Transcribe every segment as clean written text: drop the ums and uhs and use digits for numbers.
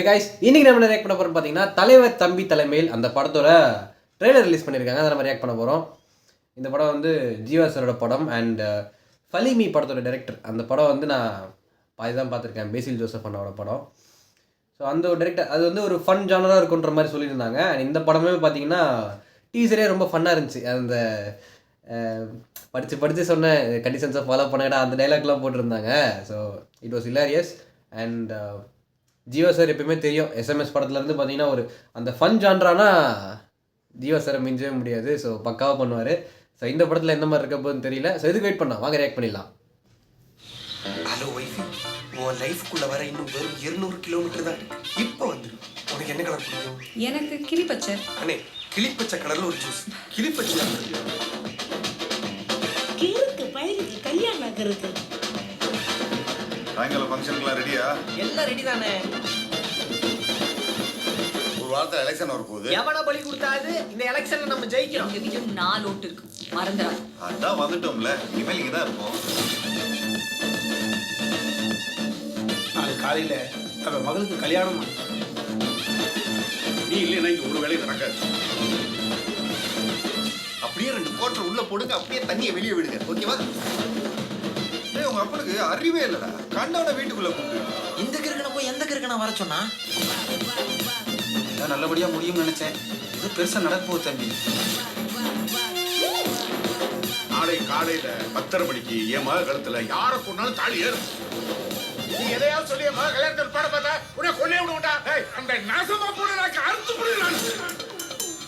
Guys இன்னைக்கு நம்ம react பண்ண போகிறோம் பார்த்தீங்கன்னா தலைவர் தம்பி தலைமையில் அந்த படத்தோட ட்ரெய்லர் ரிலீஸ் பண்ணியிருக்காங்க. அதை நம்ம ரியாக்ட் பண்ண போகிறோம். இந்த படம் வந்து ஜீவா சாரோட படம் அண்ட் ஃபலிமி படத்தோட டைரக்டர். அந்த படம் வந்து நான் பாதி தான் பார்த்துருக்கேன், பேசில் ஜோசப் அண்ணாவோட படம். ஸோ அந்த ஒரு டைரக்டர் அது வந்து ஒரு ஃபன் ஜானராக இருக்குன்ற மாதிரி சொல்லியிருந்தாங்க. அண்ட் இந்த படமே பார்த்தீங்கன்னா டீசரே ரொம்ப ஃபன்னாக இருந்துச்சு. அந்த படித்து சொன்ன கண்டிஷன்ஸை ஃபாலோ பண்ணடா அந்த டைலாக்லாம் போட்டிருந்தாங்க. So it was hilarious. And Jeeva sir எப்பயுமே தெரியும், எஸ்எம்எஸ் படத்துலேருந்து பார்த்தீங்கன்னா ஒரு அந்த ஃபன் ஜான்ரானா ஜீவா சாரை மிஞ்சவே முடியாது. ஸோ பக்காவாக பண்ணுவார். ஸோ இந்த படத்தில் எந்த மாதிரி இருக்க போகுதுன்னு தெரியல. ஸோ எதுக்கு வெயிட் பண்ணலாம், வாங்க ரியாக்ட் பண்ணிடலாம். ஹலோ வைஃபி, உன் லைஃப்குள்ளே வர இன்னும் வெறும் 200 கிலோமீட்டர் தான் இப்போ வந்துடும். உனக்கு என்ன கலர் பிடிக்கும்? எனக்கு கிளிப்பச்சை. அண்ணே, கிளிப்பச்சை கலரில் ஒரு ஜூஸ். கிளிப்பச்சை கிழக்கு பயிருக்கு கல்யாணம் ஆகிறது. சாயங்காலம் ஃபங்க்ஷனுக்குலாம் ரெடியா? எல்லாம் ரெடி தானே. ஒரு வாரத்தில் எலெக்ஷன் வரப்போகுது. எவனா பலி கொடுத்தாது இந்த எலெக்ஷன்ல நம்ம ஜெயிக்கிறோம். எங்க வீட்டுல 4 ஓட்டு இருக்கு, மறந்துடாது. அதான் வந்துட்டோம்ல, இனிமேல் இங்கே தான் இருப்போம். நாளை காலையில் அவன் மகளுக்கு கல்யாணம். நீ இல்லைன்னா இங்கே ஒரு வேலையும் நடக்காது. அப்படியே 2 கோட்டை உள்ள போடுங்க, அப்படியே தண்ணியை வெளியே விடுங்க, ஓகேவா? ஏய், உங்க அப்பனுக்கு அறிவே இல்லடா, கண்டவன வீட்டுக்குள்ள கூப்பிட்டு. இந்த கிறுக்கனை போய் எந்த கிறுக்கனை வர சொன்னா? எல்லாம் நல்லபடியா முடியும்னு நினைச்சேன். இது பெருசா நடக்க போகுது தம்பி. நாளை காலையில 10:30 மணிக்கு என் மக கழுத்துல யாரை கொண்டாலும் தாலி ஏறும். நீ எதையாவது சொல்லி என் மக கல்யாணத்தில் பாட பார்த்தா உடனே கொண்டே விடுவோம்டா. அந்த நாசமா போட அறுத்து போடுறான்.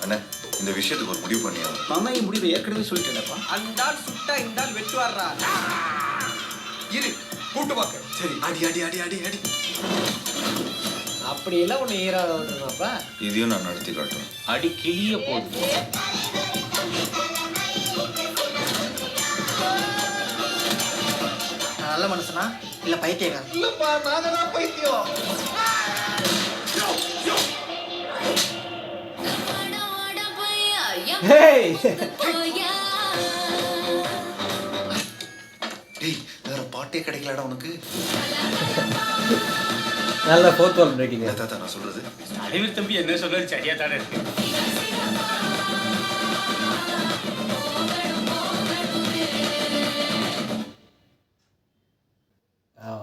அண்ணே, இந்த விஷயத்துக்கு ஒரு முடிவு பண்ணியா? மாமா என் முடிவை ஏற்கனவே சொல்லிட்டேன்ப்பா. அந்தால் சுட்டா இந்தால் வெட்டுவாரா. இரு, கூட்டு வாக்க. சரி, அடி அடி அடி அடி அடி. அப்படி எல்லாம் ஒண்ணு ஏறாத விட்டுருமாப்பா. இதையும் நான் நடத்தி காட்டுறேன். அடி கிளிய போகுது. நல்ல மனுஷனா இல்ல பைத்தியக்காரன்? இல்லப்பா, நாங்க தான் பைத்தியம். ஹேய் டேய், வேற பாட்டே கிடைக்கலடா உனக்கு. நல்ல ஃபோர்த் வால் பிரேக்கிங். தாத்தா நான் சொல்றது தலைவர் தம்பி என்ன சொல்றது சரியா தானே இருக்கு.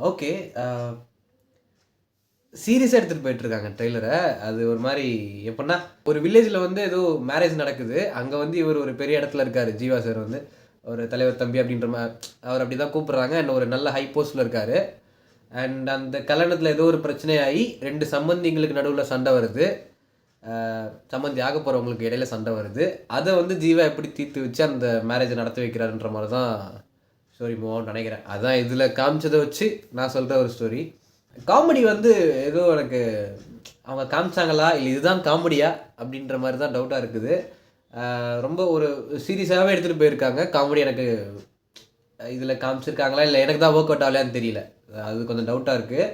ஓகே, சீரியஸாக எடுத்துகிட்டு போயிட்டுருக்காங்க ட்ரெய்லரை. அது ஒரு மாதிரி எப்படின்னா, ஒரு வில்லேஜில் வந்து ஏதோ மேரேஜ் நடக்குது. அங்கே வந்து இவர் ஒரு பெரிய இடத்துல இருக்கார். ஜீவா சார் வந்து ஒரு தலைவர் தம்பி அப்படின்ற மாதிரி அவர் அப்படி தான் கூப்பிட்றாங்க. அண்ட் ஒரு நல்ல ஹை போஸ்ட்டில் இருக்கார். அண்ட் அந்த கல்யாணத்தில் ஏதோ ஒரு பிரச்சனையாகி 2 சம்பந்திங்களுக்கு நடுவில் சண்டை வருது. சம்பந்தி ஆக போகிறவங்களுக்கு இடையில சண்டை வருது. அதை வந்து ஜீவா எப்படி தீர்த்து வச்சு அந்த மேரேஜை நடத்தி வைக்கிறாருன்ற மாதிரி தான் ஸ்டோரி மூவான்னு நினைக்கிறேன். அதுதான் இதில் காமிச்சதை வச்சு நான் சொல்கிற ஒரு ஸ்டோரி. காமெடி வந்து ஏதோ எனக்கு அவங்க காமிச்சாங்களா இல்லை இதுதான் காமெடியா அப்படின்ற மாதிரி தான் டவுட்டாக இருக்குது. ரொம்ப ஒரு சீரியஸாகவே எடுத்துகிட்டு போயிருக்காங்க. காமெடி எனக்கு இதில் காமிச்சிருக்காங்களா இல்லை எனக்கு தான் ஒர்க் அவுட் ஆகலையான்னு தெரியல. அது கொஞ்சம் டவுட்டாக இருக்குது.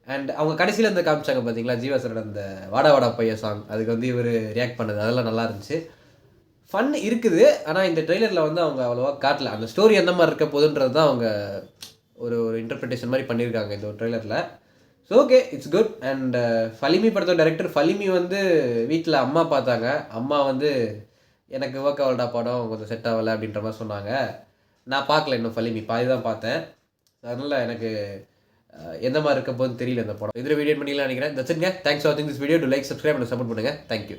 அண்ட் அவங்க கடைசியில் இந்த காமிச்சாங்க பார்த்தீங்களா, ஜீவா சாரோட அந்த வாடா வாடா பைய சாங், அதுக்கு வந்து இவர் ரியாக்ட் பண்ணது, அதெல்லாம் நல்லா இருந்துச்சு. ஃபன் இருக்குது. ஆனால் இந்த ட்ரெய்லரில் வந்து அவங்க அவ்வளோவா காட்டல. அந்த ஸ்டோரி எந்த மாதிரி இருக்க போகுதுன்றது தான் அவங்க ஒரு இன்டர்பிரிட்டேஷன் மாதிரி பண்ணியிருக்காங்க இந்த ஒரு ட்ரெய்லரில். So okay, it's good. And Falimy படத்தோட டைரக்டர் ஃபலிமி வந்து வீட்டில் அம்மா பார்த்தாங்க. அம்மா வந்து எனக்கு ஒர்க் ஆகலடா படம் கொஞ்சம் செட் ஆகலை அப்படின்ற மாதிரி சொன்னாங்க. நான் பார்க்கல இன்னும் ஃபலிமி, பாதி தான் பார்த்தேன். அதனால் எனக்கு எந்த மாதிரி இருக்க போகுதுன்னு தெரியல இந்த படம். இதில் வீடியோ பண்ணிக்கலாம் நினைக்கிறேன். தட்ஸ் இட்ங்க. தேங்க்ஸ் ஃபார் வாட்சிங் this video. To like, subscribe and support பண்ணுங்கள். தேங்க்யூ.